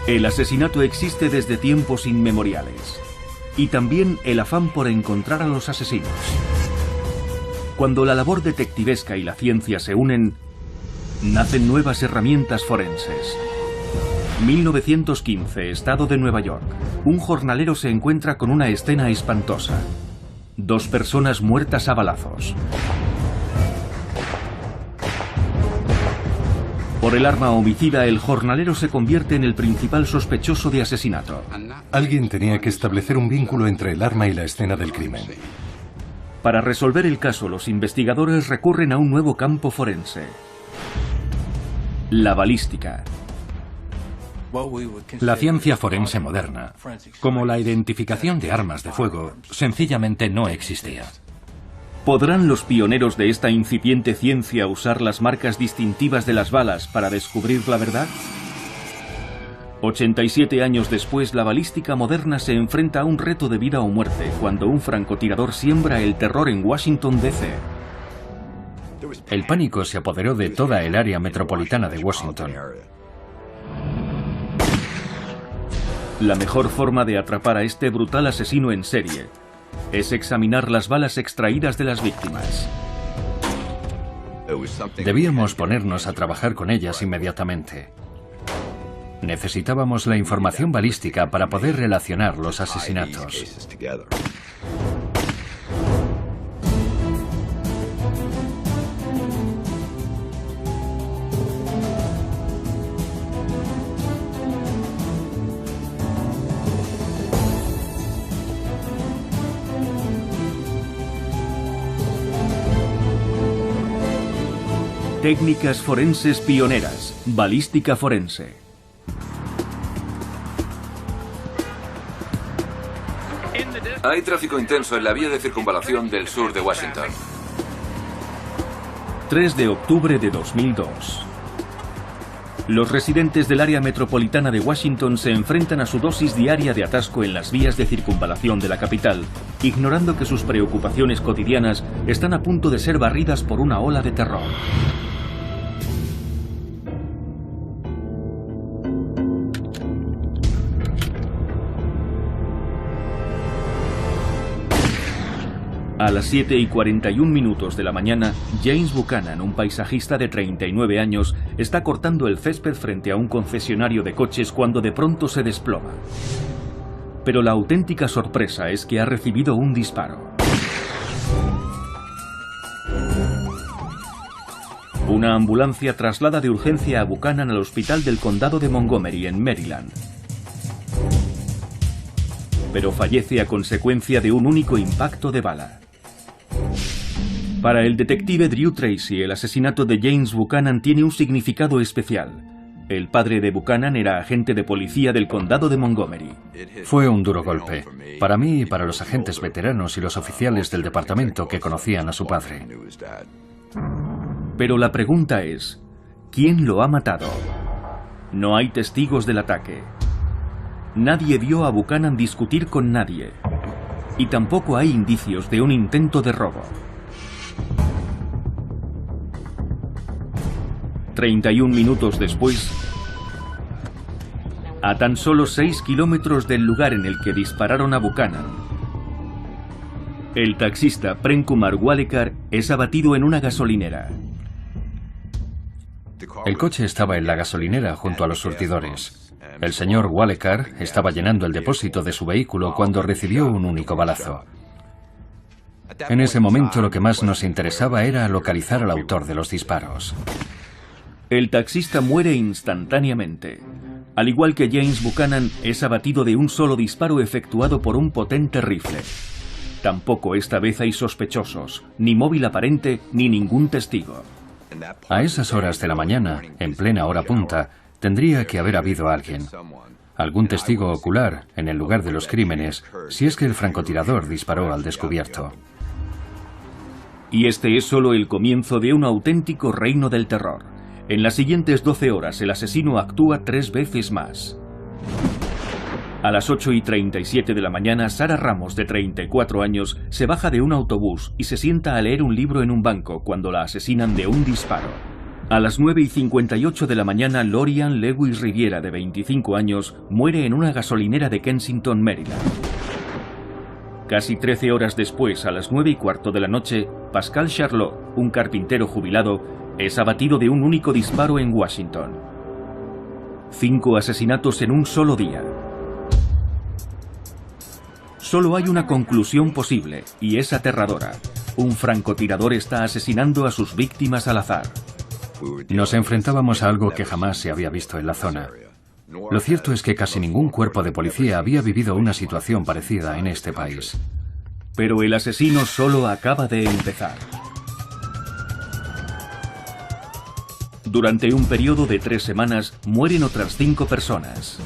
El asesinato existe desde tiempos inmemoriales. Y también el afán por encontrar a los asesinos. Cuando la labor detectivesca y la ciencia se unen, nacen nuevas herramientas forenses. 1915, estado de Nueva York. Un jornalero se encuentra con una escena espantosa. 2 personas muertas a balazos. Por el arma homicida, el jornalero se convierte en el principal sospechoso de asesinato. Alguien tenía que establecer un vínculo entre el arma y la escena del crimen. Para resolver el caso, los investigadores recurren a un nuevo campo forense: la balística. La ciencia forense moderna, como la identificación de armas de fuego, sencillamente no existía. ¿Podrán los pioneros de esta incipiente ciencia usar las marcas distintivas de las balas para descubrir la verdad? 87 años después, la balística moderna se enfrenta a un reto de vida o muerte cuando un francotirador siembra el terror en Washington, D.C. El pánico se apoderó de toda el área metropolitana de Washington. La mejor forma de atrapar a este brutal asesino en serie es examinar las balas extraídas de las víctimas. Debíamos ponernos a trabajar con ellas inmediatamente. Necesitábamos la información balística para poder relacionar los asesinatos. Técnicas forenses pioneras. Balística forense. Hay tráfico intenso en la vía de circunvalación del sur de Washington. 3 de octubre de 2002. Los residentes del área metropolitana de Washington se enfrentan a su dosis diaria de atasco en las vías de circunvalación de la capital, ignorando que sus preocupaciones cotidianas están a punto de ser barridas por una ola de terror. A las 7:41 de la mañana, James Buchanan, un paisajista de 39 años, está cortando el césped frente a un concesionario de coches cuando de pronto se desploma. Pero la auténtica sorpresa es que ha recibido un disparo. Una ambulancia traslada de urgencia a Buchanan al hospital del condado de Montgomery, en Maryland. Pero fallece a consecuencia de un único impacto de bala. Para el detective Drew Tracy, el asesinato de James Buchanan tiene un significado especial. El padre de Buchanan era agente de policía del condado de Montgomery. Fue un duro golpe, para mí y para los agentes veteranos y los oficiales del departamento que conocían a su padre. Pero la pregunta es, ¿quién lo ha matado? No hay testigos del ataque. Nadie vio a Buchanan discutir con nadie. Y tampoco hay indicios de un intento de robo. 31 minutos después, a tan solo 6 kilómetros del lugar en el que dispararon a Buchanan, el taxista Prem Kumar Walekar es abatido en una gasolinera. El coche estaba en la gasolinera junto a los surtidores. El señor Walekar estaba llenando el depósito de su vehículo cuando recibió un único balazo. En ese momento lo que más nos interesaba era localizar al autor de los disparos. El taxista muere instantáneamente. Al igual que James Buchanan, es abatido de un solo disparo efectuado por un potente rifle. Tampoco esta vez hay sospechosos, ni móvil aparente, ni ningún testigo. A esas horas de la mañana, en plena hora punta, tendría que haber habido alguien. Algún testigo ocular en el lugar de los crímenes, si es que el francotirador disparó al descubierto. Y este es solo el comienzo de un auténtico reino del terror. En las siguientes 12 horas el asesino actúa 3 veces más. A las 8:37 de la mañana, Sara Ramos, de 34 años, se baja de un autobús y se sienta a leer un libro en un banco cuando la asesinan de un disparo. A las 9:58 de la mañana, Lorian Lewis Riviera, de 25 años, muere en una gasolinera de Kensington, Maryland. Casi 13 horas después, a las 9:15 de la noche, Pascal Charlot, un carpintero jubilado, es abatido de un único disparo en Washington. 5 asesinatos en un solo día. Solo hay una conclusión posible, y es aterradora. Un francotirador está asesinando a sus víctimas al azar. Nos enfrentábamos a algo que jamás se había visto en la zona. Lo cierto es que casi ningún cuerpo de policía había vivido una situación parecida en este país. Pero el asesino solo acaba de empezar. Durante un periodo de 3 semanas, mueren otras 5 personas.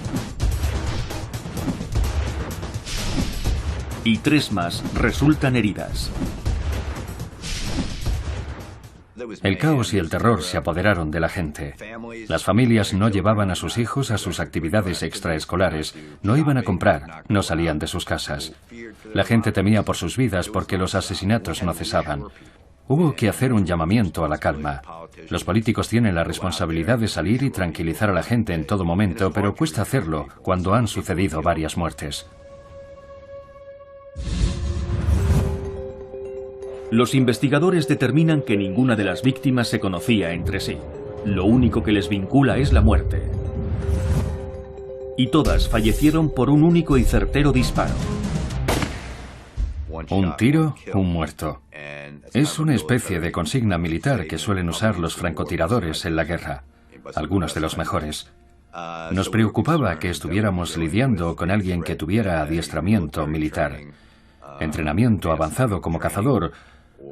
Y 3 más resultan heridas. El caos y el terror se apoderaron de la gente. Las familias no llevaban a sus hijos a sus actividades extraescolares, no iban a comprar, no salían de sus casas. La gente temía por sus vidas porque los asesinatos no cesaban. Hubo que hacer un llamamiento a la calma. Los políticos tienen la responsabilidad de salir y tranquilizar a la gente en todo momento, pero cuesta hacerlo cuando han sucedido varias muertes. Los investigadores determinan que ninguna de las víctimas se conocía entre sí. Lo único que les vincula es la muerte. Y todas fallecieron por un único y certero disparo. Un tiro, un muerto. Es una especie de consigna militar que suelen usar los francotiradores en la guerra, algunos de los mejores. Nos preocupaba que estuviéramos lidiando con alguien que tuviera adiestramiento militar, entrenamiento avanzado como cazador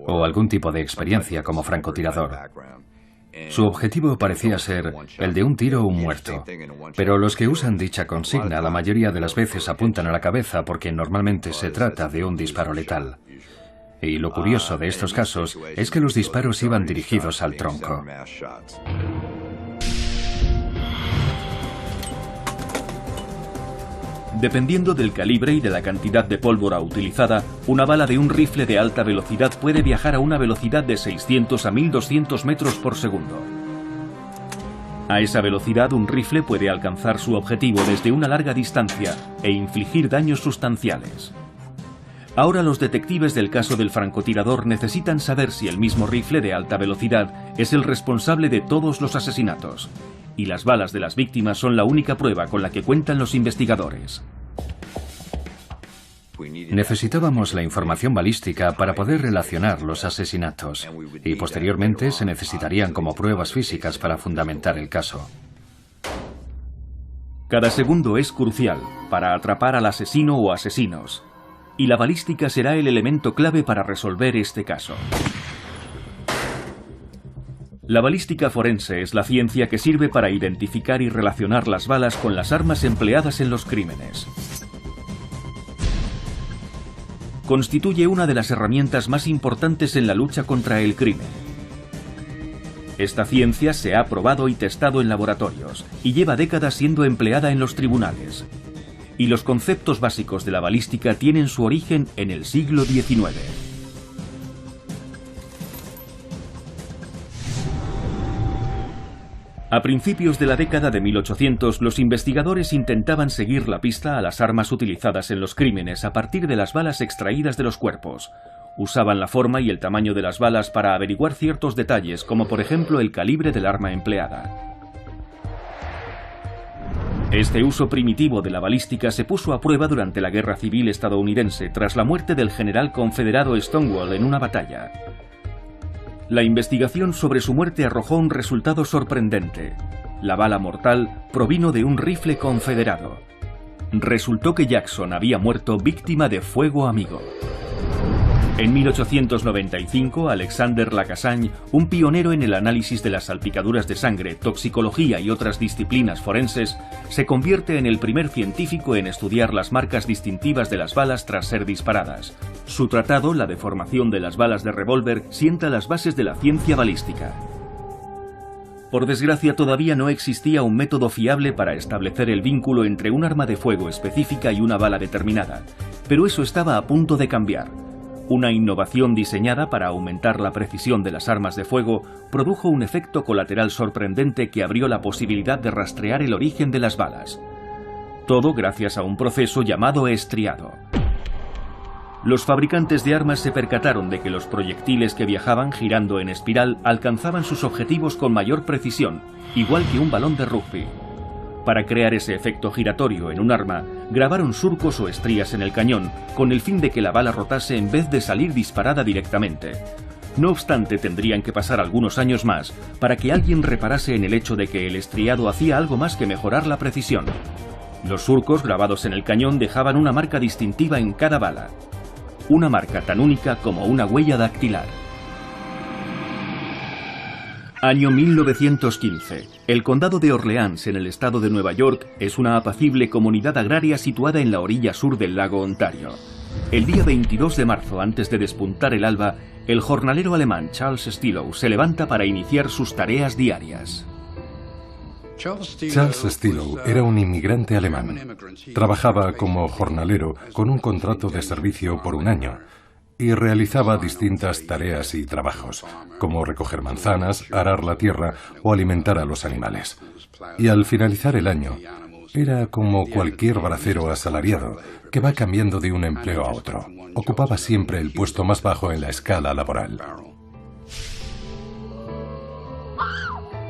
o algún tipo de experiencia como francotirador. Su objetivo parecía ser el de un tiro o un muerto, pero los que usan dicha consigna la mayoría de las veces apuntan a la cabeza porque normalmente se trata de un disparo letal. Y lo curioso de estos casos es que los disparos iban dirigidos al tronco. Dependiendo del calibre y de la cantidad de pólvora utilizada, una bala de un rifle de alta velocidad puede viajar a una velocidad de 600 a 1200 metros por segundo. A esa velocidad, un rifle puede alcanzar su objetivo desde una larga distancia e infligir daños sustanciales. Ahora los detectives del caso del francotirador necesitan saber si el mismo rifle de alta velocidad es el responsable de todos los asesinatos. Y las balas de las víctimas son la única prueba con la que cuentan los investigadores. Necesitábamos la información balística para poder relacionar los asesinatos, y posteriormente se necesitarían como pruebas físicas para fundamentar el caso. Cada segundo es crucial para atrapar al asesino o asesinos, y la balística será el elemento clave para resolver este caso. La balística forense es la ciencia que sirve para identificar y relacionar las balas con las armas empleadas en los crímenes. Constituye una de las herramientas más importantes en la lucha contra el crimen. Esta ciencia se ha probado y testado en laboratorios y lleva décadas siendo empleada en los tribunales. Y los conceptos básicos de la balística tienen su origen en el siglo XIX. A principios de la década de 1800, los investigadores intentaban seguir la pista a las armas utilizadas en los crímenes a partir de las balas extraídas de los cuerpos. Usaban la forma y el tamaño de las balas para averiguar ciertos detalles, como por ejemplo el calibre del arma empleada. Este uso primitivo de la balística se puso a prueba durante la Guerra Civil estadounidense tras la muerte del general confederado Stonewall en una batalla. La investigación sobre su muerte arrojó un resultado sorprendente. La bala mortal provino de un rifle confederado. Resultó que Jackson había muerto víctima de fuego amigo. En 1895, Alexander Lacassagne, un pionero en el análisis de las salpicaduras de sangre, toxicología y otras disciplinas forenses, se convierte en el primer científico en estudiar las marcas distintivas de las balas tras ser disparadas. Su tratado, La deformación de las balas de revólver, sienta las bases de la ciencia balística. Por desgracia, todavía no existía un método fiable para establecer el vínculo entre un arma de fuego específica y una bala determinada, pero eso estaba a punto de cambiar. Una innovación diseñada para aumentar la precisión de las armas de fuego produjo un efecto colateral sorprendente que abrió la posibilidad de rastrear el origen de las balas. Todo gracias a un proceso llamado estriado. Los fabricantes de armas se percataron de que los proyectiles que viajaban girando en espiral alcanzaban sus objetivos con mayor precisión, igual que un balón de rugby. Para crear ese efecto giratorio en un arma, grabaron surcos o estrías en el cañón, con el fin de que la bala rotase en vez de salir disparada directamente. No obstante, tendrían que pasar algunos años más para que alguien reparase en el hecho de que el estriado hacía algo más que mejorar la precisión. Los surcos grabados en el cañón dejaban una marca distintiva en cada bala. Una marca tan única como una huella dactilar. Año 1915. El condado de Orleans, en el estado de Nueva York, es una apacible comunidad agraria situada en la orilla sur del lago Ontario. El día 22 de marzo, antes de despuntar el alba, el jornalero alemán Charles Stillow se levanta para iniciar sus tareas diarias. Charles Stillow era un inmigrante alemán. Trabajaba como jornalero con un contrato de servicio por un año y realizaba distintas tareas y trabajos, como recoger manzanas, arar la tierra o alimentar a los animales. Y al finalizar el año, era como cualquier bracero asalariado, que va cambiando de un empleo a otro. Ocupaba siempre el puesto más bajo en la escala laboral.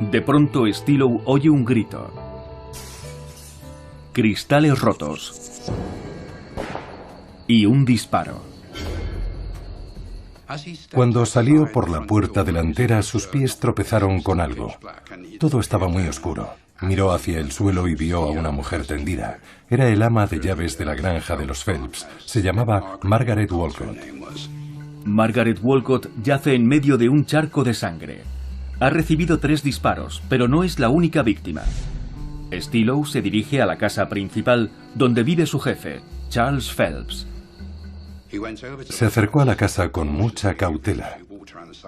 De pronto Stillow oye un grito. Cristales rotos. Y un disparo. Cuando salió por la puerta delantera, sus pies tropezaron con algo. Todo estaba muy oscuro. Miró hacia el suelo y vio a una mujer tendida. Era el ama de llaves de la granja de los Phelps. Se llamaba Margaret Walcott. Margaret Walcott yace en medio de un charco de sangre. Ha recibido 3 disparos, pero no es la única víctima. Stillow se dirige a la casa principal, donde vive su jefe, Charles Phelps. Se acercó a la casa con mucha cautela.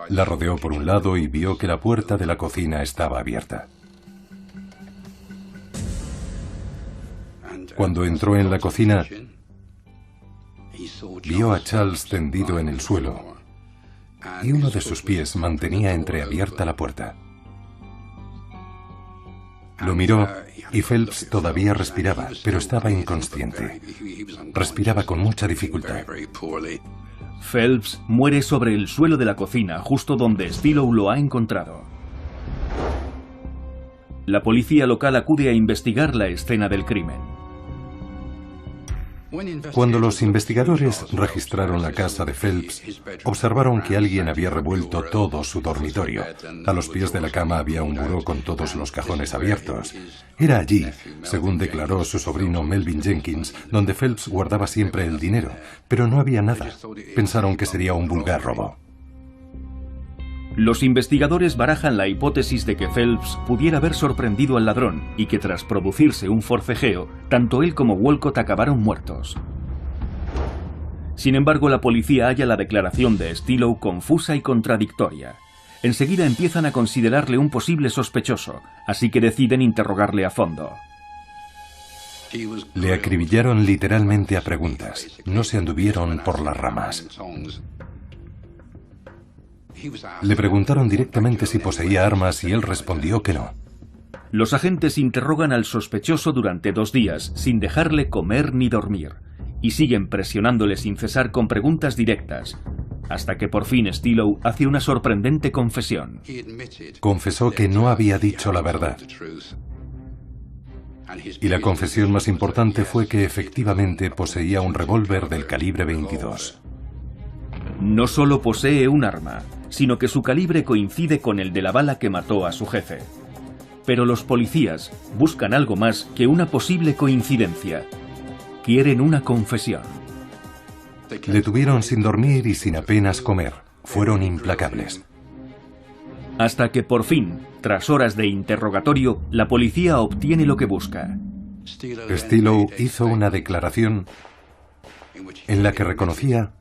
La rodeó por un lado y vio que la puerta de la cocina estaba abierta. Cuando entró en la cocina, vio a Charles tendido en el suelo y uno de sus pies mantenía entreabierta la puerta. Lo miró y Phelps todavía respiraba, pero estaba inconsciente. Respiraba con mucha dificultad. Phelps muere sobre el suelo de la cocina, justo donde Stillow lo ha encontrado. La policía local acude a investigar la escena del crimen. Cuando los investigadores registraron la casa de Phelps, observaron que alguien había revuelto todo su dormitorio. A los pies de la cama había un buró con todos los cajones abiertos. Era allí, según declaró su sobrino Melvin Jenkins, donde Phelps guardaba siempre el dinero, pero no había nada. Pensaron que sería un vulgar robo. Los investigadores barajan la hipótesis de que Phelps pudiera haber sorprendido al ladrón y que tras producirse un forcejeo, tanto él como Walcott acabaron muertos. Sin embargo, la policía halla la declaración de Stillow confusa y contradictoria. Enseguida empiezan a considerarle un posible sospechoso, así que deciden interrogarle a fondo. Le acribillaron literalmente a preguntas. No se anduvieron por las ramas. Le preguntaron directamente si poseía armas y él respondió que no. Los agentes interrogan al sospechoso durante 2 días, sin dejarle comer ni dormir, y siguen presionándole sin cesar con preguntas directas, hasta que por fin Stillow hace una sorprendente confesión. Confesó que no había dicho la verdad. Y la confesión más importante fue que efectivamente poseía un revólver del calibre 22. No solo posee un arma, sino que su calibre coincide con el de la bala que mató a su jefe. Pero los policías buscan algo más que una posible coincidencia. Quieren una confesión. Le tuvieron sin dormir y sin apenas comer. Fueron implacables. Hasta que por fin, tras horas de interrogatorio, la policía obtiene lo que busca. Stillow hizo una declaración en la que reconocía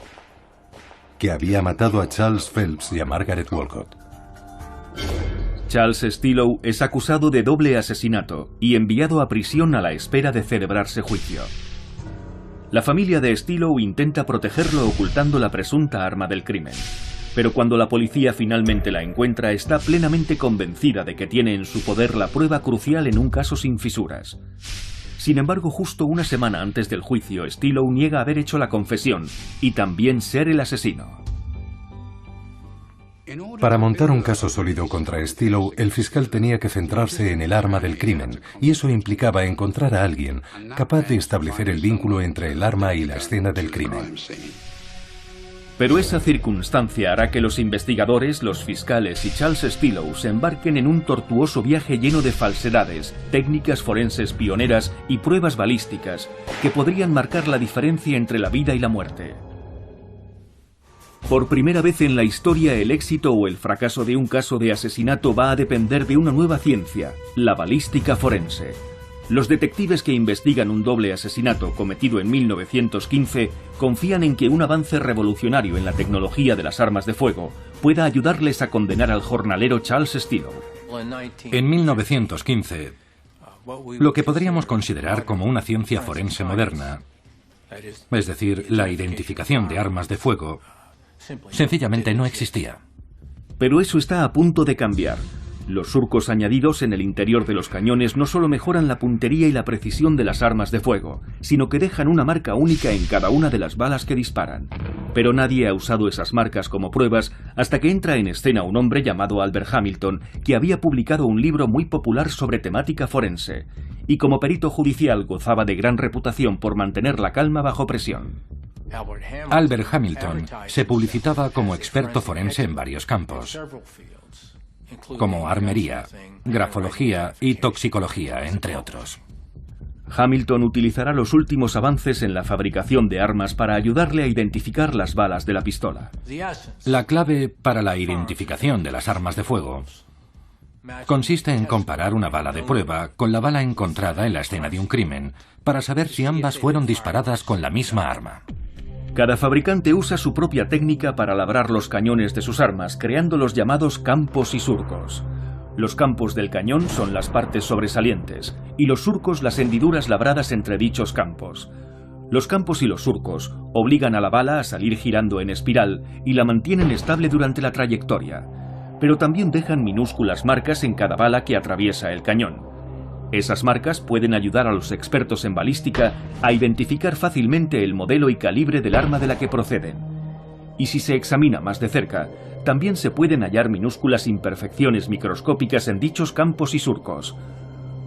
que había matado a Charles Phelps y a Margaret Walcott. Charles Stillow es acusado de doble asesinato y enviado a prisión a la espera de celebrarse juicio. La familia de Stilow intenta protegerlo ocultando la presunta arma del crimen. Pero cuando la policía finalmente la encuentra, está plenamente convencida de que tiene en su poder la prueba crucial en un caso sin fisuras. Sin embargo, justo una semana antes del juicio, Stilow niega haber hecho la confesión y también ser el asesino. Para montar un caso sólido contra Stilow, el fiscal tenía que centrarse en el arma del crimen, y eso implicaba encontrar a alguien capaz de establecer el vínculo entre el arma y la escena del crimen. Pero esa circunstancia hará que los investigadores, los fiscales y Charles Stilow se embarquen en un tortuoso viaje lleno de falsedades, técnicas forenses pioneras y pruebas balísticas que podrían marcar la diferencia entre la vida y la muerte. Por primera vez en la historia, el éxito o el fracaso de un caso de asesinato va a depender de una nueva ciencia, la balística forense. Los detectives que investigan un doble asesinato cometido en 1915 confían en que un avance revolucionario en la tecnología de las armas de fuego pueda ayudarles a condenar al jornalero Charles Stilow. En 1915, lo que podríamos considerar como una ciencia forense moderna, es decir, la identificación de armas de fuego, sencillamente no existía. Pero eso está a punto de cambiar. Los surcos añadidos en el interior de los cañones no solo mejoran la puntería y la precisión de las armas de fuego, sino que dejan una marca única en cada una de las balas que disparan. Pero nadie ha usado esas marcas como pruebas hasta que entra en escena un hombre llamado Albert Hamilton, que había publicado un libro muy popular sobre temática forense, y como perito judicial gozaba de gran reputación por mantener la calma bajo presión. Albert Hamilton se publicitaba como experto forense en varios campos, como armería, grafología y toxicología, entre otros. Hamilton utilizará los últimos avances en la fabricación de armas para ayudarle a identificar las balas de la pistola. La clave para la identificación de las armas de fuego consiste en comparar una bala de prueba con la bala encontrada en la escena de un crimen para saber si ambas fueron disparadas con la misma arma. Cada fabricante usa su propia técnica para labrar los cañones de sus armas, creando los llamados campos y surcos. Los campos del cañón son las partes sobresalientes, y los surcos las hendiduras labradas entre dichos campos. Los campos y los surcos obligan a la bala a salir girando en espiral y la mantienen estable durante la trayectoria, pero también dejan minúsculas marcas en cada bala que atraviesa el cañón. Esas marcas pueden ayudar a los expertos en balística a identificar fácilmente el modelo y calibre del arma de la que proceden. Y si se examina más de cerca, también se pueden hallar minúsculas imperfecciones microscópicas en dichos campos y surcos.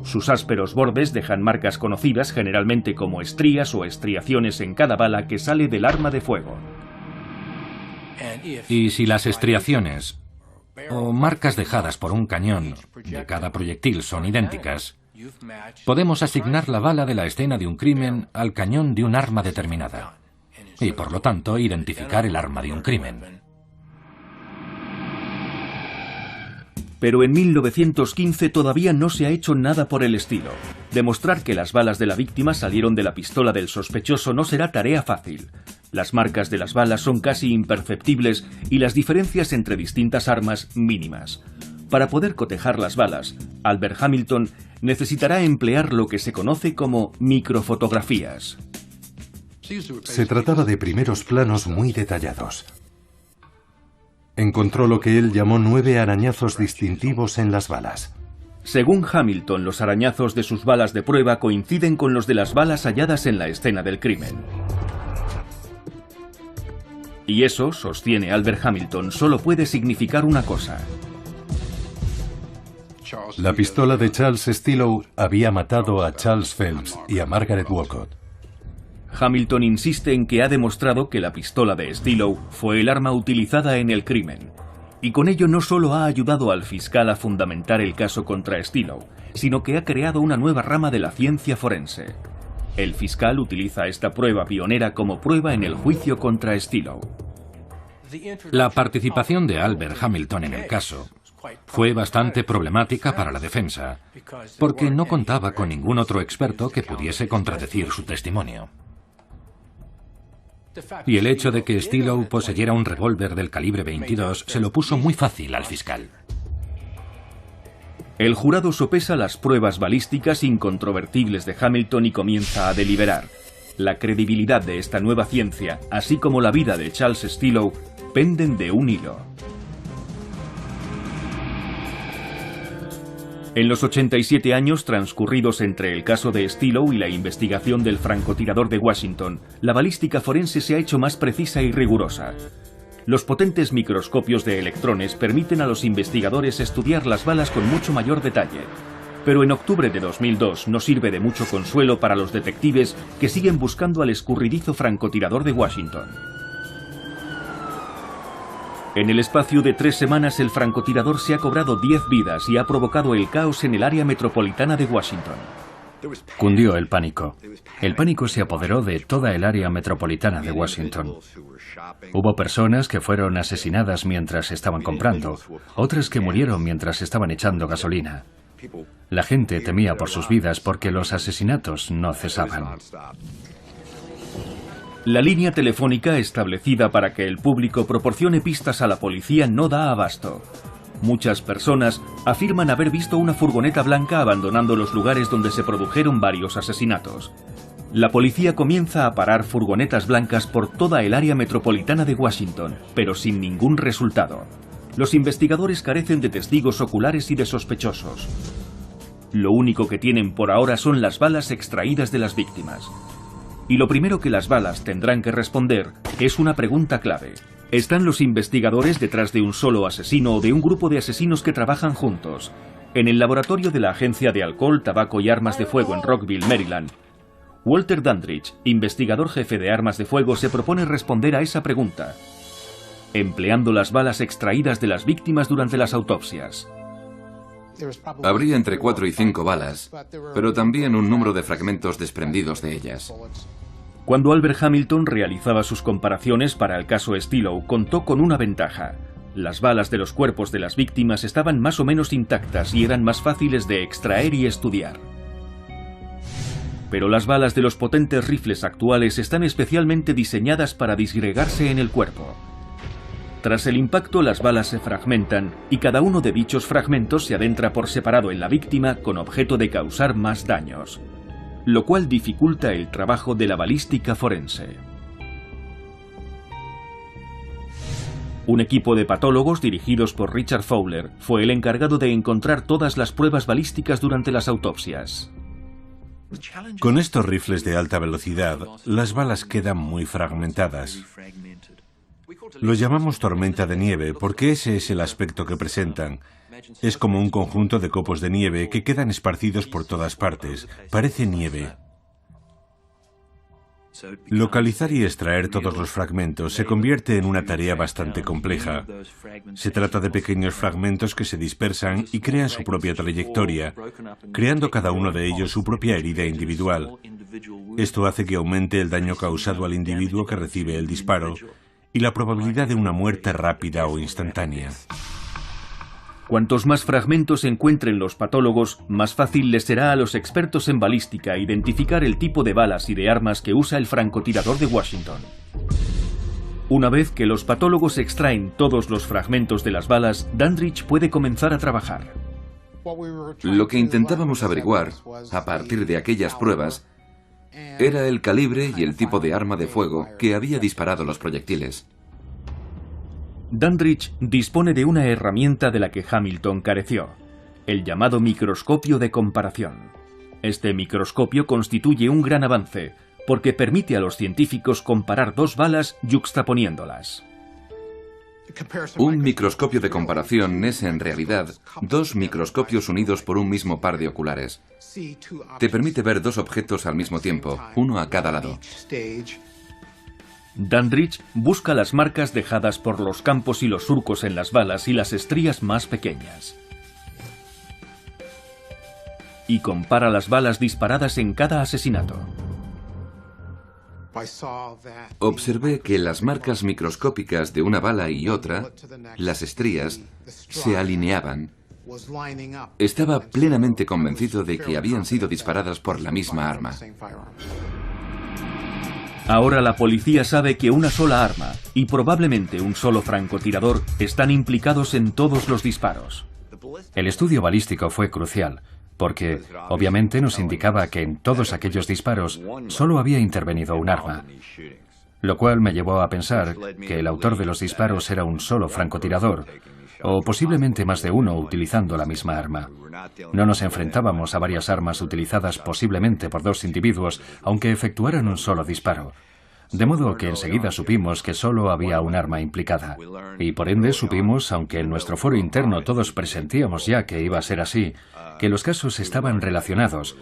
Sus ásperos bordes dejan marcas conocidas generalmente como estrías o estriaciones en cada bala que sale del arma de fuego. Y si las estriaciones o marcas dejadas por un cañón de cada proyectil son idénticas, podemos asignar la bala de la escena de un crimen al cañón de un arma determinada y, por lo tanto, identificar el arma de un crimen. Pero en 1915 todavía no se ha hecho nada por el estilo. Demostrar que las balas de la víctima salieron de la pistola del sospechoso no será tarea fácil. Las marcas de las balas son casi imperceptibles y las diferencias entre distintas armas mínimas. Para poder cotejar las balas, Albert Hamilton necesitará emplear lo que se conoce como microfotografías. Se trataba de primeros planos muy detallados. Encontró lo que él llamó 9 arañazos distintivos en las balas. Según Hamilton, los arañazos de sus balas de prueba coinciden con los de las balas halladas en la escena del crimen. Y eso, sostiene Albert Hamilton, solo puede significar una cosa. La pistola de Charles Stilow había matado a Charles Phelps y a Margaret Walcott. Hamilton insiste en que ha demostrado que la pistola de Stilow fue el arma utilizada en el crimen. Y con ello no solo ha ayudado al fiscal a fundamentar el caso contra Stilow, sino que ha creado una nueva rama de la ciencia forense. El fiscal utiliza esta prueba pionera como prueba en el juicio contra Stilow. La participación de Albert Hamilton en el caso fue bastante problemática para la defensa, porque no contaba con ningún otro experto que pudiese contradecir su testimonio. Y el hecho de que Stilow poseyera un revólver del calibre 22 se lo puso muy fácil al fiscal. El jurado sopesa las pruebas balísticas incontrovertibles de Hamilton y comienza a deliberar. La credibilidad de esta nueva ciencia, así como la vida de Charles Stillow, penden de un hilo. En los 87 años transcurridos entre el caso de Stillow y la investigación del francotirador de Washington, la balística forense se ha hecho más precisa y rigurosa. Los potentes microscopios de electrones permiten a los investigadores estudiar las balas con mucho mayor detalle. Pero en octubre de 2002 no sirve de mucho consuelo para los detectives que siguen buscando al escurridizo francotirador de Washington. En el espacio de 3 semanas el francotirador se ha cobrado 10 vidas y ha provocado el caos en el área metropolitana de Washington. Cundió el pánico. El pánico se apoderó de toda el área metropolitana de Washington. Hubo personas que fueron asesinadas mientras estaban comprando, otras que murieron mientras estaban echando gasolina. La gente temía por sus vidas porque los asesinatos no cesaban. La línea telefónica establecida para que el público proporcione pistas a la policía no da abasto. Muchas personas afirman haber visto una furgoneta blanca abandonando los lugares donde se produjeron varios asesinatos. La policía comienza a parar furgonetas blancas por toda el área metropolitana de Washington, pero sin ningún resultado. Los investigadores carecen de testigos oculares y de sospechosos. Lo único que tienen por ahora son las balas extraídas de las víctimas. Y lo primero que las balas tendrán que responder es una pregunta clave. ¿Están los investigadores detrás de un solo asesino o de un grupo de asesinos que trabajan juntos? En el laboratorio de la Agencia de Alcohol, Tabaco y Armas de Fuego en Rockville, Maryland, Walter Dandridge, investigador jefe de armas de fuego, se propone responder a esa pregunta, empleando las balas extraídas de las víctimas durante las autopsias. Habría entre 4 y 5 balas, pero también un número de fragmentos desprendidos de ellas. Cuando Albert Hamilton realizaba sus comparaciones para el caso Stillow, contó con una ventaja. Las balas de los cuerpos de las víctimas estaban más o menos intactas y eran más fáciles de extraer y estudiar. Pero las balas de los potentes rifles actuales están especialmente diseñadas para disgregarse en el cuerpo. Tras el impacto, las balas se fragmentan y cada uno de dichos fragmentos se adentra por separado en la víctima con objeto de causar más daños, lo cual dificulta el trabajo de la balística forense. Un equipo de patólogos dirigidos por Richard Fowler fue el encargado de encontrar todas las pruebas balísticas durante las autopsias. Con estos rifles de alta velocidad, las balas quedan muy fragmentadas. Los llamamos tormenta de nieve porque ese es el aspecto que presentan. Es como un conjunto de copos de nieve que quedan esparcidos por todas partes. Parece nieve. Localizar y extraer todos los fragmentos se convierte en una tarea bastante compleja. Se trata de pequeños fragmentos que se dispersan y crean su propia trayectoria, creando cada uno de ellos su propia herida individual. Esto hace que aumente el daño causado al individuo que recibe el disparo y la probabilidad de una muerte rápida o instantánea. Cuantos más fragmentos encuentren los patólogos, más fácil les será a los expertos en balística identificar el tipo de balas y de armas que usa el francotirador de Washington. Una vez que los patólogos extraen todos los fragmentos de las balas, Dandridge puede comenzar a trabajar. Lo que intentábamos averiguar, a partir de aquellas pruebas, era el calibre y el tipo de arma de fuego que había disparado los proyectiles. Dandridge dispone de una herramienta de la que Hamilton careció, el llamado microscopio de comparación. Este microscopio constituye un gran avance, porque permite a los científicos comparar dos balas yuxtaponiéndolas. Un microscopio de comparación es en realidad dos microscopios unidos por un mismo par de oculares. Te permite ver dos objetos al mismo tiempo, uno a cada lado. Dandridge busca las marcas dejadas por los campos y los surcos en las balas y las estrías más pequeñas. Y compara las balas disparadas en cada asesinato. Observé que las marcas microscópicas de una bala y otra, las estrías, se alineaban. Estaba plenamente convencido de que habían sido disparadas por la misma arma. Ahora la policía sabe que una sola arma y probablemente un solo francotirador están implicados en todos los disparos. El estudio balístico fue crucial. porque obviamente nos indicaba que en todos aquellos disparos solo había intervenido un arma, lo cual me llevó a pensar que el autor de los disparos era un solo francotirador, o posiblemente más de uno utilizando la misma arma. No nos enfrentábamos a varias armas utilizadas posiblemente por dos individuos, aunque efectuaran un solo disparo. De modo que enseguida supimos que solo había un arma implicada. Y por ende supimos, aunque en nuestro foro interno todos presentíamos ya que iba a ser así, que los casos estaban relacionados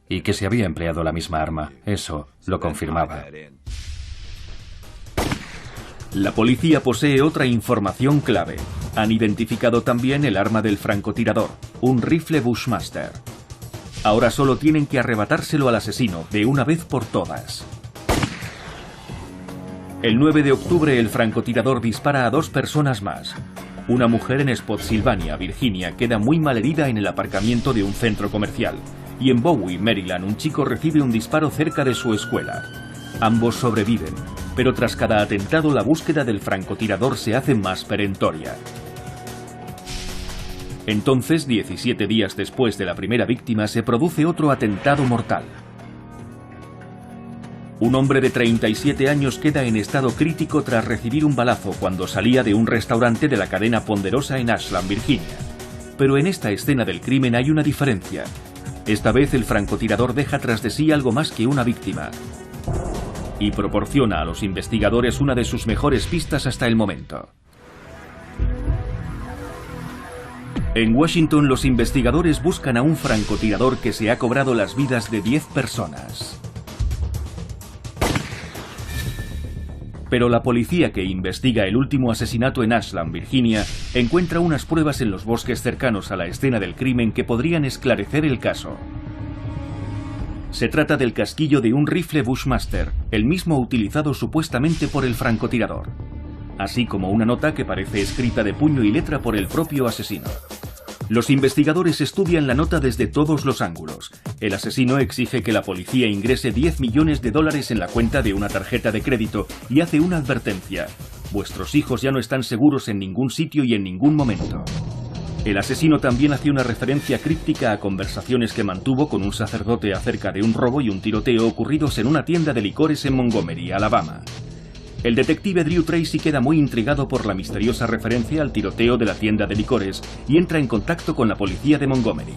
y que se había empleado la misma arma. Eso lo confirmaba. La policía posee otra información clave. Han identificado también el arma del francotirador, un rifle Bushmaster. Ahora solo tienen que arrebatárselo al asesino de una vez por todas. El 9 de octubre el francotirador dispara a 2 personas más. Una mujer en Spotsylvania, Virginia, queda muy malherida en el aparcamiento de un centro comercial. Y en Bowie, Maryland, un chico recibe un disparo cerca de su escuela. Ambos sobreviven, pero tras cada atentado la búsqueda del francotirador se hace más perentoria. Entonces, 17 días después de la primera víctima, se produce otro atentado mortal. Un hombre de 37 años queda en estado crítico tras recibir un balazo cuando salía de un restaurante de la cadena Ponderosa en Ashland, Virginia. Pero en esta escena del crimen hay una diferencia. Esta vez el francotirador deja tras de sí algo más que una víctima. Y proporciona a los investigadores una de sus mejores pistas hasta el momento. En Washington, los investigadores buscan a un francotirador que se ha cobrado las vidas de 10 personas. Pero la policía que investiga el último asesinato en Ashland, Virginia, encuentra unas pruebas en los bosques cercanos a la escena del crimen que podrían esclarecer el caso. Se trata del casquillo de un rifle Bushmaster, el mismo utilizado supuestamente por el francotirador, así como una nota que parece escrita de puño y letra por el propio asesino. Los investigadores estudian la nota desde todos los ángulos. El asesino exige que la policía ingrese $10 millones en la cuenta de una tarjeta de crédito y hace una advertencia: vuestros hijos ya no están seguros en ningún sitio y en ningún momento. El asesino también hace una referencia críptica a conversaciones que mantuvo con un sacerdote acerca de un robo y un tiroteo ocurridos en una tienda de licores en Montgomery, Alabama. El detective Drew Tracy queda muy intrigado por la misteriosa referencia al tiroteo de la tienda de licores y entra en contacto con la policía de Montgomery.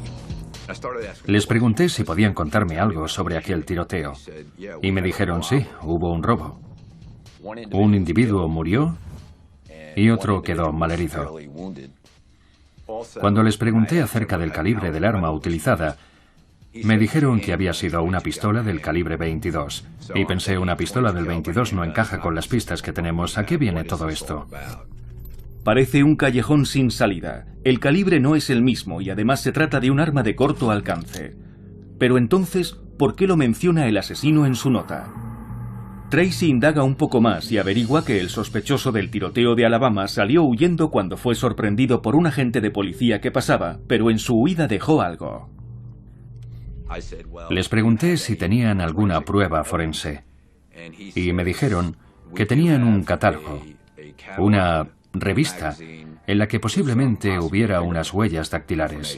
Les pregunté si podían contarme algo sobre aquel tiroteo y me dijeron sí, hubo un robo. Un individuo murió y otro quedó malherido. Cuando les pregunté acerca del calibre del arma utilizada, me dijeron que había sido una pistola del calibre 22. Y pensé, una pistola del 22 no encaja con las pistas que tenemos. ¿A qué viene todo esto? Parece un callejón sin salida. El calibre no es el mismo y además se trata de un arma de corto alcance. Pero entonces, ¿por qué lo menciona el asesino en su nota? Tracy indaga un poco más y averigua que el sospechoso del tiroteo de Alabama salió huyendo cuando fue sorprendido por un agente de policía que pasaba, pero en su huida dejó algo. Les pregunté si tenían alguna prueba forense y me dijeron que tenían un catálogo, una revista en la que posiblemente hubiera unas huellas dactilares.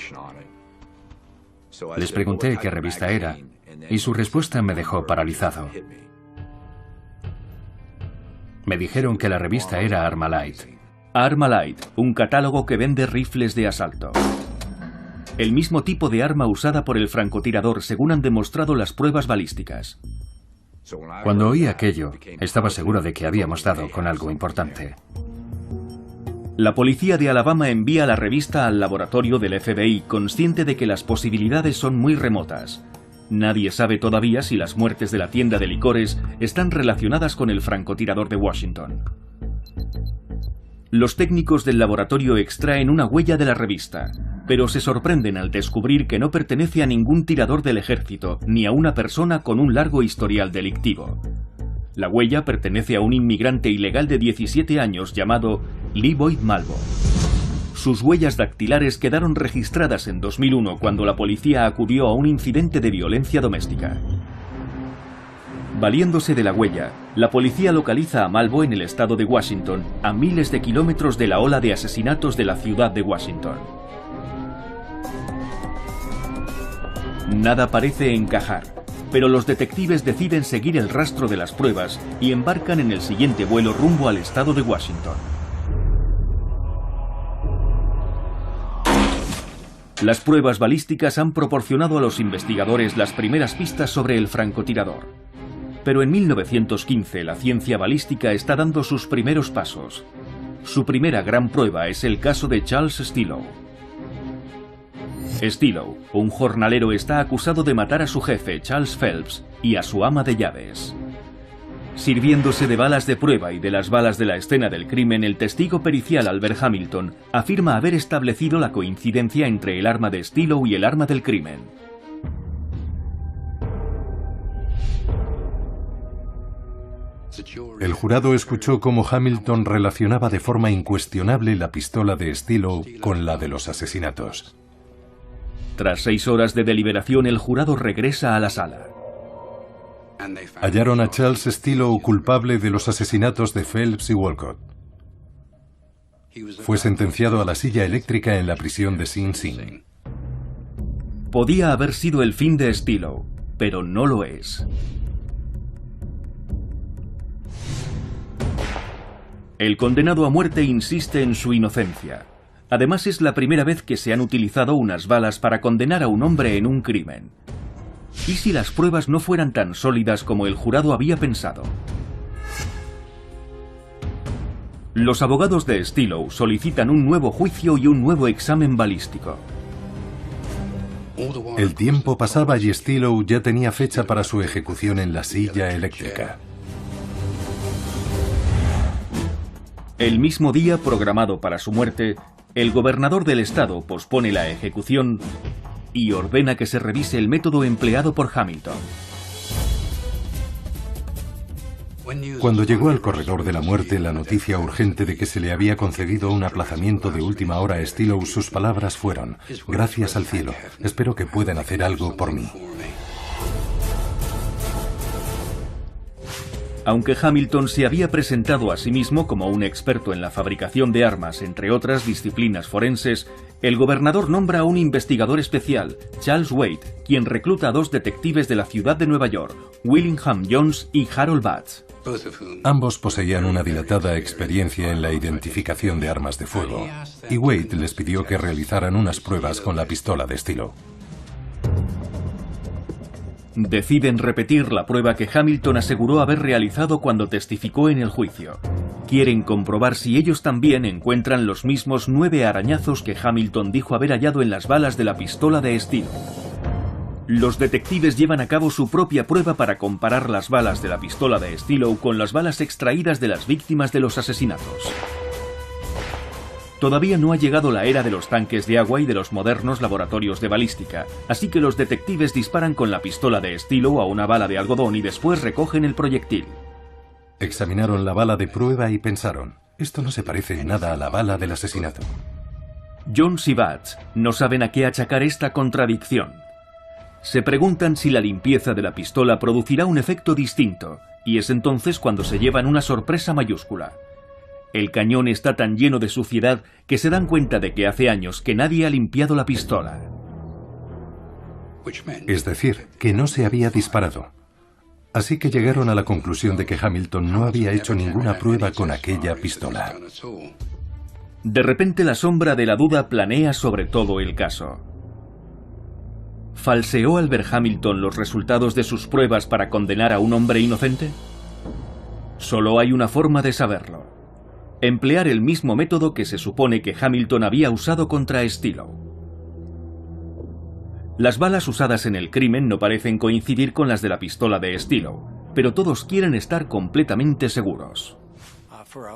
Les pregunté qué revista era y su respuesta me dejó paralizado. Me dijeron que la revista era Armalite. Armalite, un catálogo que vende rifles de asalto. El mismo tipo de arma usada por el francotirador, según han demostrado las pruebas balísticas. Cuando oí aquello, estaba seguro de que habíamos dado con algo importante. La policía de Alabama envía la revista al laboratorio del FBI, consciente de que las posibilidades son muy remotas. Nadie sabe todavía si las muertes de la tienda de licores están relacionadas con el francotirador de Washington. Los técnicos del laboratorio extraen una huella de la revista, pero se sorprenden al descubrir que no pertenece a ningún tirador del ejército, ni a una persona con un largo historial delictivo. La huella pertenece a un inmigrante ilegal de 17 años llamado Lee Boyd Malvo. Sus huellas dactilares quedaron registradas en 2001 cuando la policía acudió a un incidente de violencia doméstica. Valiéndose de la huella, la policía localiza a Malvo en el estado de Washington, a miles de kilómetros de la ola de asesinatos de la ciudad de Washington. Nada parece encajar, pero los detectives deciden seguir el rastro de las pruebas y embarcan en el siguiente vuelo rumbo al estado de Washington. Las pruebas balísticas han proporcionado a los investigadores las primeras pistas sobre el francotirador. Pero en 1915 la ciencia balística está dando sus primeros pasos. Su primera gran prueba es el caso de Charles Stillow. Stillow, un jornalero, está acusado de matar a su jefe, Charles Phelps, y a su ama de llaves. Sirviéndose de balas de prueba y de las balas de la escena del crimen, el testigo pericial Albert Hamilton afirma haber establecido la coincidencia entre el arma de Stillow y el arma del crimen. El jurado escuchó cómo Hamilton relacionaba de forma incuestionable la pistola de Stillow con la de los asesinatos. Tras 6 horas de deliberación, el jurado regresa a la sala. Hallaron a Charles Stillow culpable de los asesinatos de Phelps y Walcott. Fue sentenciado a la silla eléctrica en la prisión de Sing Sing. Podía haber sido el fin de Stillow, pero no lo es. El condenado a muerte insiste en su inocencia. Además, es la primera vez que se han utilizado unas balas para condenar a un hombre en un crimen. ¿Y si las pruebas no fueran tan sólidas como el jurado había pensado? Los abogados de Stillow solicitan un nuevo juicio y un nuevo examen balístico. El tiempo pasaba y Stillow ya tenía fecha para su ejecución en la silla eléctrica. El mismo día programado para su muerte, el gobernador del estado pospone la ejecución y ordena que se revise el método empleado por Hamilton. Cuando llegó al corredor de la muerte la noticia urgente de que se le había concedido un aplazamiento de última hora a Stillow, sus palabras fueron: «Gracias al cielo, espero que puedan hacer algo por mí». Aunque Hamilton se había presentado a sí mismo como un experto en la fabricación de armas, entre otras disciplinas forenses, el gobernador nombra a un investigador especial, Charles Wade, quien recluta a 2 detectives de la ciudad de Nueva York, Willingham Jones y Harold Batts. Ambos poseían una dilatada experiencia en la identificación de armas de fuego, y Wade les pidió que realizaran unas pruebas con la pistola de Stillow. Deciden repetir la prueba que Hamilton aseguró haber realizado cuando testificó en el juicio. Quieren comprobar si ellos también encuentran los mismos 9 arañazos que Hamilton dijo haber hallado en las balas de la pistola de Stillow. Los detectives llevan a cabo su propia prueba para comparar las balas de la pistola de Stillow con las balas extraídas de las víctimas de los asesinatos. Todavía no ha llegado la era de los tanques de agua y de los modernos laboratorios de balística, así que los detectives disparan con la pistola de Stillow a una bala de algodón y después recogen el proyectil. Examinaron la bala de prueba y pensaron: esto no se parece en nada a la bala del asesinato. Jones y Batts no saben a qué achacar esta contradicción. Se preguntan si la limpieza de la pistola producirá un efecto distinto, y es entonces cuando se llevan una sorpresa mayúscula. El cañón está tan lleno de suciedad que se dan cuenta de que hace años que nadie ha limpiado la pistola. Es decir, que no se había disparado. Así que llegaron a la conclusión de que Hamilton no había hecho ninguna prueba con aquella pistola. De repente la sombra de la duda planea sobre todo el caso. ¿Falseó Albert Hamilton los resultados de sus pruebas para condenar a un hombre inocente? Solo hay una forma de saberlo: emplear el mismo método que se supone que Hamilton había usado contra Stillow. Las balas usadas en el crimen no parecen coincidir con las de la pistola de Stillow, pero todos quieren estar completamente seguros.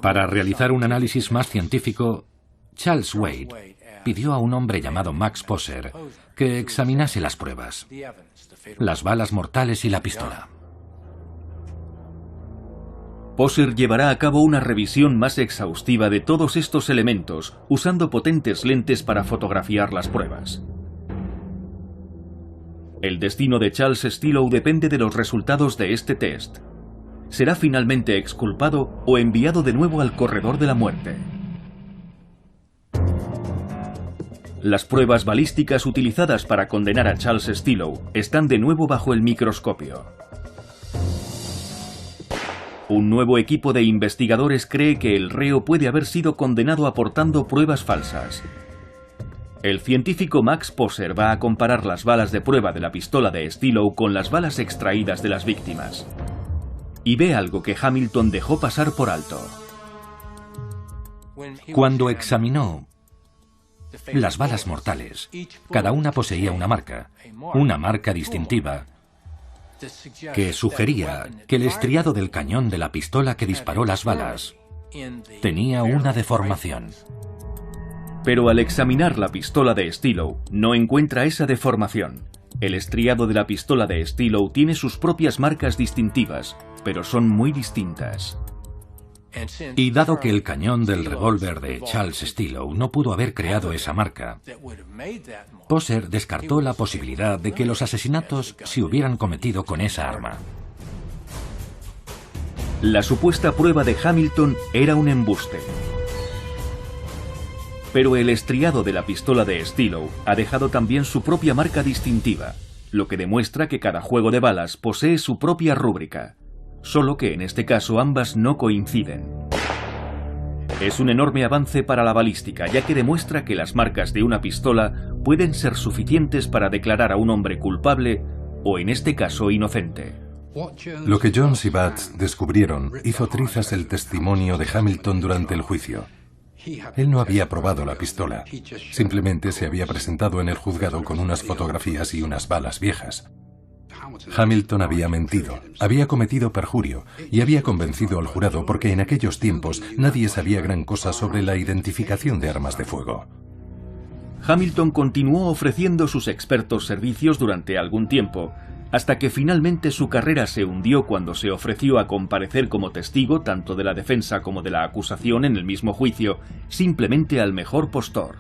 Para realizar un análisis más científico, Charles Wade pidió a un hombre llamado Max Poser que examinase las pruebas, las balas mortales y la pistola. Poser llevará a cabo una revisión más exhaustiva de todos estos elementos, usando potentes lentes para fotografiar las pruebas. El destino de Charles Stillow depende de los resultados de este test. ¿Será finalmente exculpado o enviado de nuevo al corredor de la muerte? Las pruebas balísticas utilizadas para condenar a Charles Stillow están de nuevo bajo el microscopio. Un nuevo equipo de investigadores cree que el reo puede haber sido condenado aportando pruebas falsas. El científico Max Poser va a comparar las balas de prueba de la pistola de Stillow con las balas extraídas de las víctimas. Y ve algo que Hamilton dejó pasar por alto. Cuando examinó las balas mortales, cada una poseía una marca distintiva, que sugería que el estriado del cañón de la pistola que disparó las balas tenía una deformación. Pero al examinar la pistola de Stillow, no encuentra esa deformación. El estriado de la pistola de Stillow tiene sus propias marcas distintivas, pero son muy distintas. Y dado que el cañón del revólver de Charles Stillow no pudo haber creado esa marca, Poser descartó la posibilidad de que los asesinatos se hubieran cometido con esa arma. La supuesta prueba de Hamilton era un embuste. Pero el estriado de la pistola de Stillow ha dejado también su propia marca distintiva, lo que demuestra que cada juego de balas posee su propia rúbrica. Solo que en este caso ambas no coinciden. Es un enorme avance para la balística, ya que demuestra que las marcas de una pistola pueden ser suficientes para declarar a un hombre culpable o, en este caso, inocente. Lo que Jones y Batts descubrieron hizo trizas el testimonio de Hamilton durante el juicio. Él no había probado la pistola, simplemente se había presentado en el juzgado con unas fotografías y unas balas viejas. Hamilton había mentido, había cometido perjurio y había convencido al jurado porque en aquellos tiempos nadie sabía gran cosa sobre la identificación de armas de fuego. Hamilton continuó ofreciendo sus expertos servicios durante algún tiempo, hasta que finalmente su carrera se hundió cuando se ofreció a comparecer como testigo tanto de la defensa como de la acusación en el mismo juicio, simplemente al mejor postor.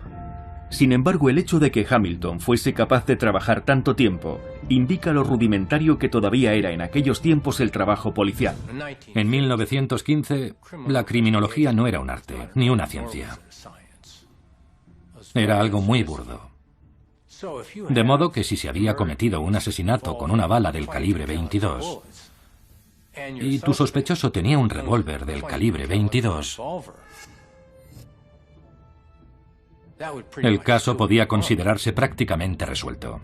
Sin embargo, el hecho de que Hamilton fuese capaz de trabajar tanto tiempo indica lo rudimentario que todavía era en aquellos tiempos el trabajo policial. En 1915, la criminología no era un arte, ni una ciencia. Era algo muy burdo. De modo que si se había cometido un asesinato con una bala del calibre 22 y tu sospechoso tenía un revólver del calibre 22, el caso podía considerarse prácticamente resuelto.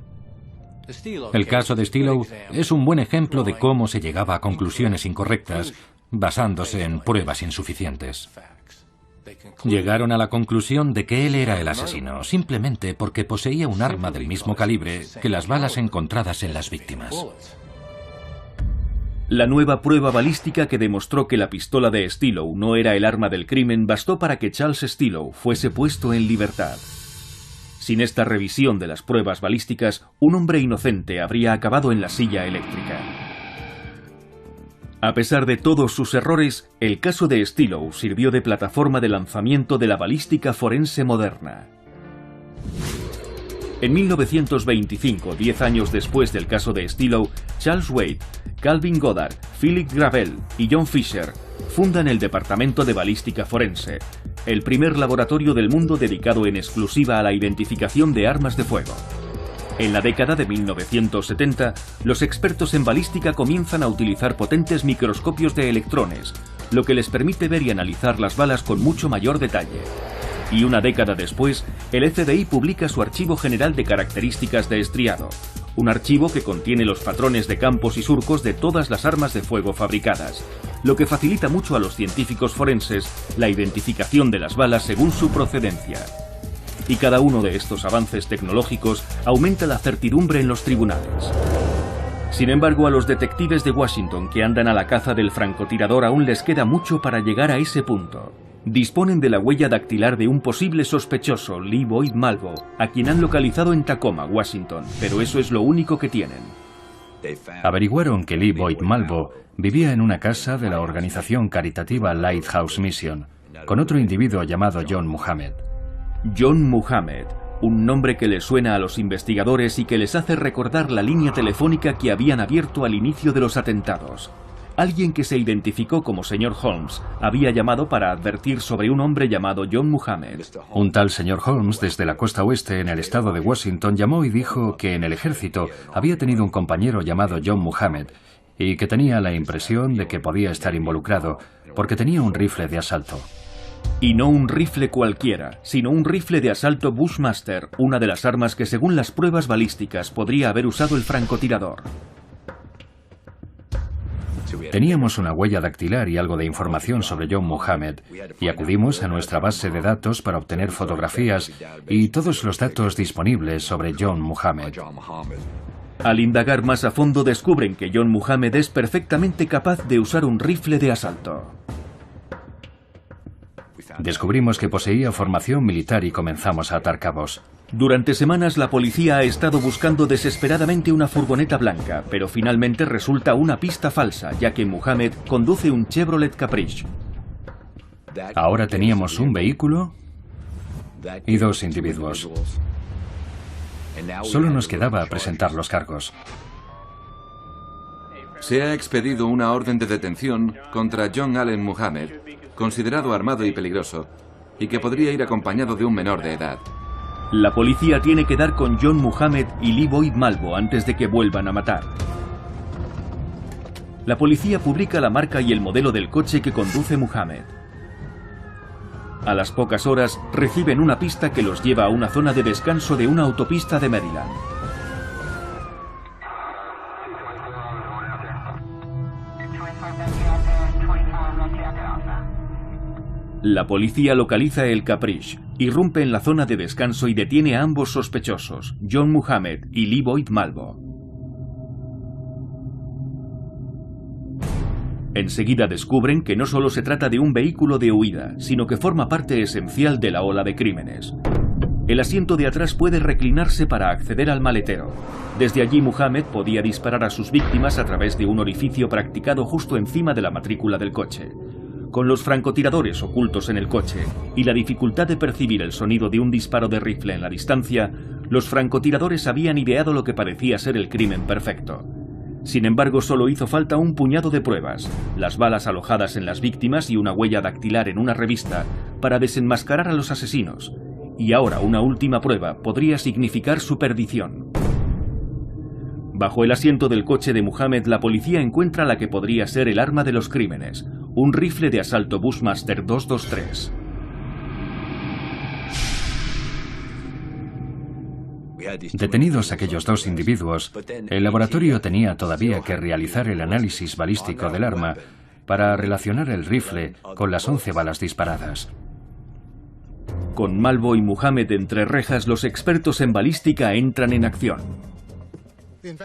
El caso de Stillow es un buen ejemplo de cómo se llegaba a conclusiones incorrectas basándose en pruebas insuficientes. Llegaron a la conclusión de que él era el asesino, simplemente porque poseía un arma del mismo calibre que las balas encontradas en las víctimas. La nueva prueba balística que demostró que la pistola de Stillow no era el arma del crimen bastó para que Charles Stillow fuese puesto en libertad. Sin esta revisión de las pruebas balísticas, un hombre inocente habría acabado en la silla eléctrica. A pesar de todos sus errores, el caso de Stillow sirvió de plataforma de lanzamiento de la balística forense moderna. En 1925, 10 años después del caso de Stillow, Charles Wade, Calvin Goddard, Philip Gravel y John Fisher fundan el Departamento de Balística Forense, el primer laboratorio del mundo dedicado en exclusiva a la identificación de armas de fuego. En la década de 1970, los expertos en balística comienzan a utilizar potentes microscopios de electrones, lo que les permite ver y analizar las balas con mucho mayor detalle. Y una década después, el FBI publica su Archivo General de Características de Estriado, un archivo que contiene los patrones de campos y surcos de todas las armas de fuego fabricadas, lo que facilita mucho a los científicos forenses la identificación de las balas según su procedencia. Y cada uno de estos avances tecnológicos aumenta la certidumbre en los tribunales. Sin embargo, a los detectives de Washington que andan a la caza del francotirador aún les queda mucho para llegar a ese punto. Disponen de la huella dactilar de un posible sospechoso, Lee Boyd Malvo, a quien han localizado en Tacoma, Washington, pero eso es lo único que tienen. Averiguaron que Lee Boyd Malvo vivía en una casa de la organización caritativa Lighthouse Mission, con otro individuo llamado John Muhammad. John Muhammad, un nombre que les suena a los investigadores y que les hace recordar la línea telefónica que habían abierto al inicio de los atentados. alguien que se identificó como señor Holmes había llamado para advertir sobre un hombre llamado John Muhammad. Un tal señor Holmes, desde la costa oeste en el estado de Washington, llamó y dijo que en el ejército había tenido un compañero llamado John Muhammad y que tenía la impresión de que podía estar involucrado porque tenía un rifle de asalto. Y no un rifle cualquiera, sino un rifle de asalto Bushmaster, una de las armas que según las pruebas balísticas podría haber usado el francotirador. Teníamos una huella dactilar y algo de información sobre John Muhammad y acudimos a nuestra base de datos para obtener fotografías y todos los datos disponibles sobre John Muhammad. Al indagar más a fondo descubren que John Muhammad es perfectamente capaz de usar un rifle de asalto. Descubrimos que poseía formación militar y comenzamos a atar cabos. Durante semanas la policía ha estado buscando desesperadamente una furgoneta blanca, pero finalmente resulta una pista falsa, ya que Muhammad conduce un Chevrolet Caprice. Ahora teníamos un vehículo y 2 individuos. Solo nos quedaba presentar los cargos. Se ha expedido una orden de detención contra John Allen Muhammad, considerado armado y peligroso, y que podría ir acompañado de un menor de edad. La policía tiene que dar con John Muhammad y Lee Boyd Malvo antes de que vuelvan a matar. La policía publica la marca y el modelo del coche que conduce Muhammad. A las pocas horas reciben una pista que los lleva a una zona de descanso de una autopista de Maryland. La policía localiza el Caprice, irrumpe en la zona de descanso y detiene a ambos sospechosos, John Muhammad y Lee Boyd Malvo. Enseguida descubren que no solo se trata de un vehículo de huida, sino que forma parte esencial de la ola de crímenes. El asiento de atrás puede reclinarse para acceder al maletero. Desde allí Muhammad podía disparar a sus víctimas a través de un orificio practicado justo encima de la matrícula del coche. Con los francotiradores ocultos en el coche y la dificultad de percibir el sonido de un disparo de rifle en la distancia, los francotiradores habían ideado lo que parecía ser el crimen perfecto. Sin embargo, solo hizo falta un puñado de pruebas, las balas alojadas en las víctimas y una huella dactilar en una revista, para desenmascarar a los asesinos. Y ahora una última prueba podría significar su perdición. Bajo el asiento del coche de Muhammad, la policía encuentra la que podría ser el arma de los crímenes, un rifle de asalto Bushmaster 223. Detenidos aquellos 2 individuos, el laboratorio tenía todavía que realizar el análisis balístico del arma para relacionar el rifle con las 11 balas disparadas. Con Malvo y Muhammad entre rejas, los expertos en balística entran en acción.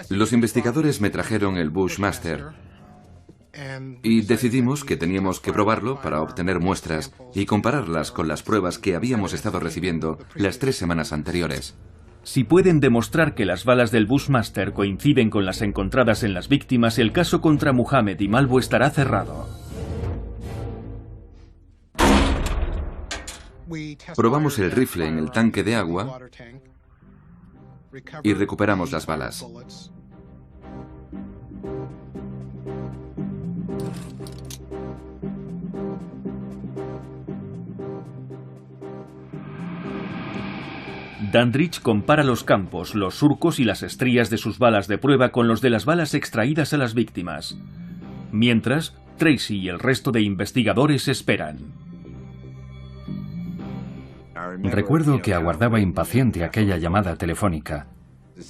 Los investigadores me trajeron el Bushmaster y decidimos que teníamos que probarlo para obtener muestras y compararlas con las pruebas que habíamos estado recibiendo las 3 semanas anteriores. Si pueden demostrar que las balas del Bushmaster coinciden con las encontradas en las víctimas, el caso contra Muhammad y Malvo estará cerrado. Probamos el rifle en el tanque de agua y recuperamos las balas. Dandridge compara los campos, los surcos y las estrías de sus balas de prueba con los de las balas extraídas a las víctimas. Mientras, Tracy y el resto de investigadores esperan. Recuerdo que aguardaba impaciente aquella llamada telefónica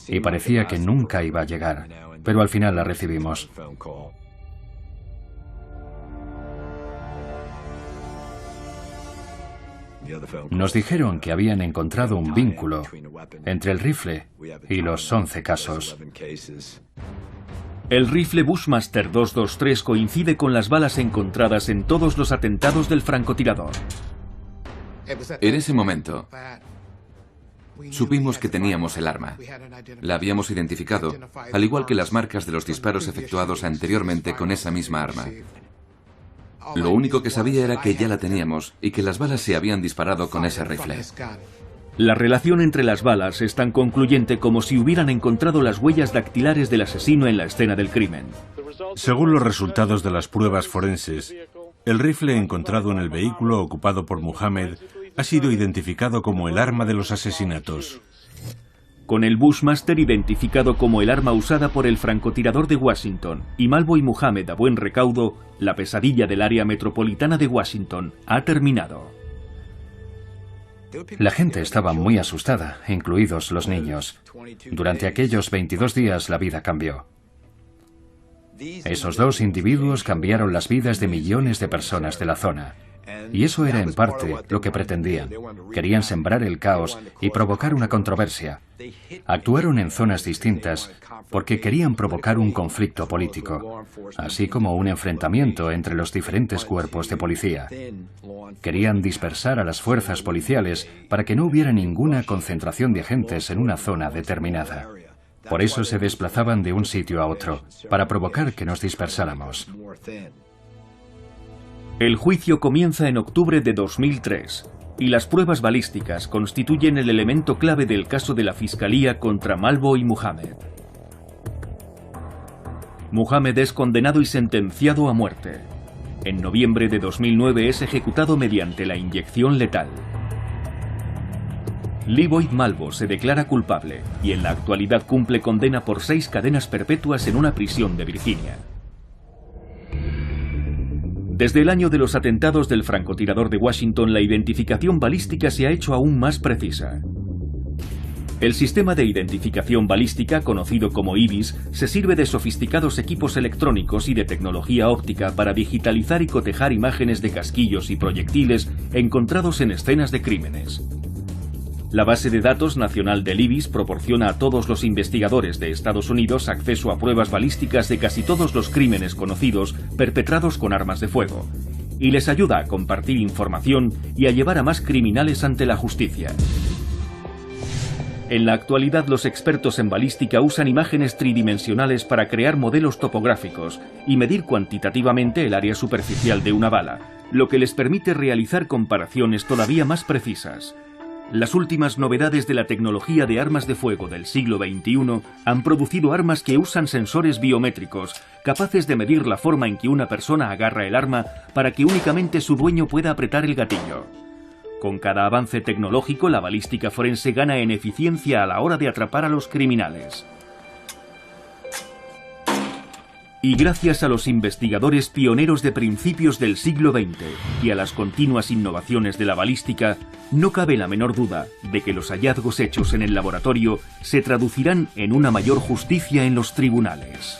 y parecía que nunca iba a llegar, pero al final la recibimos. Nos dijeron que habían encontrado un vínculo entre el rifle y los 11 casos. El rifle Bushmaster 223 coincide con las balas encontradas en todos los atentados del francotirador. En ese momento, supimos que teníamos el arma. La habíamos identificado, al igual que las marcas de los disparos efectuados anteriormente con esa misma arma. Lo único que sabía era que ya la teníamos y que las balas se habían disparado con ese rifle. La relación entre las balas es tan concluyente como si hubieran encontrado las huellas dactilares del asesino en la escena del crimen. Según los resultados de las pruebas forenses, el rifle encontrado en el vehículo ocupado por Muhammad ha sido identificado como el arma de los asesinatos. Con el Bushmaster identificado como el arma usada por el francotirador de Washington y Malvo y Muhammad a buen recaudo, la pesadilla del área metropolitana de Washington ha terminado. La gente estaba muy asustada, incluidos los niños. Durante aquellos 22 días la vida cambió. Esos dos individuos cambiaron las vidas de millones de personas de la zona. Y eso era en parte lo que pretendían. Querían sembrar el caos y provocar una controversia. Actuaron en zonas distintas porque querían provocar un conflicto político, así como un enfrentamiento entre los diferentes cuerpos de policía. Querían dispersar a las fuerzas policiales para que no hubiera ninguna concentración de agentes en una zona determinada. Por eso se desplazaban de un sitio a otro, para provocar que nos dispersáramos. El juicio comienza en octubre de 2003 y las pruebas balísticas constituyen el elemento clave del caso de la Fiscalía contra Malvo y Muhammad. Muhammad es condenado y sentenciado a muerte. En noviembre de 2009 es ejecutado mediante la inyección letal. Leaboyd Malvo se declara culpable y en la actualidad cumple condena por 6 cadenas perpetuas en una prisión de Virginia. Desde el año de los atentados del francotirador de Washington, la identificación balística se ha hecho aún más precisa. El sistema de identificación balística, conocido como IBIS, se sirve de sofisticados equipos electrónicos y de tecnología óptica para digitalizar y cotejar imágenes de casquillos y proyectiles encontrados en escenas de crímenes. La base de datos nacional del IBIS proporciona a todos los investigadores de Estados Unidos acceso a pruebas balísticas de casi todos los crímenes conocidos perpetrados con armas de fuego, y les ayuda a compartir información y a llevar a más criminales ante la justicia. En la actualidad, los expertos en balística usan imágenes tridimensionales para crear modelos topográficos y medir cuantitativamente el área superficial de una bala, lo que les permite realizar comparaciones todavía más precisas. Las últimas novedades de la tecnología de armas de fuego del siglo XXI han producido armas que usan sensores biométricos, capaces de medir la forma en que una persona agarra el arma para que únicamente su dueño pueda apretar el gatillo. Con cada avance tecnológico, la balística forense gana en eficiencia a la hora de atrapar a los criminales. Y gracias a los investigadores pioneros de principios del siglo XX y a las continuas innovaciones de la balística, no cabe la menor duda de que los hallazgos hechos en el laboratorio se traducirán en una mayor justicia en los tribunales.